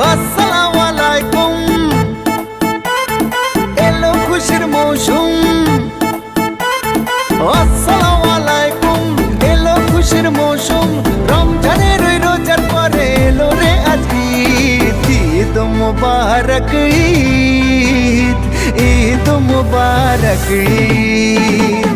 আসসালামু আলাইকুম, এলো খুশির মৌসুম। আসসালামু আলাইকুম, এলো খুশির মৌসুম। রমজানের ওই রোজার পরে এলো রে আজ ঈদ। ঈদ মুবারক ঈদ, ঈদ মুবারক ঈদ।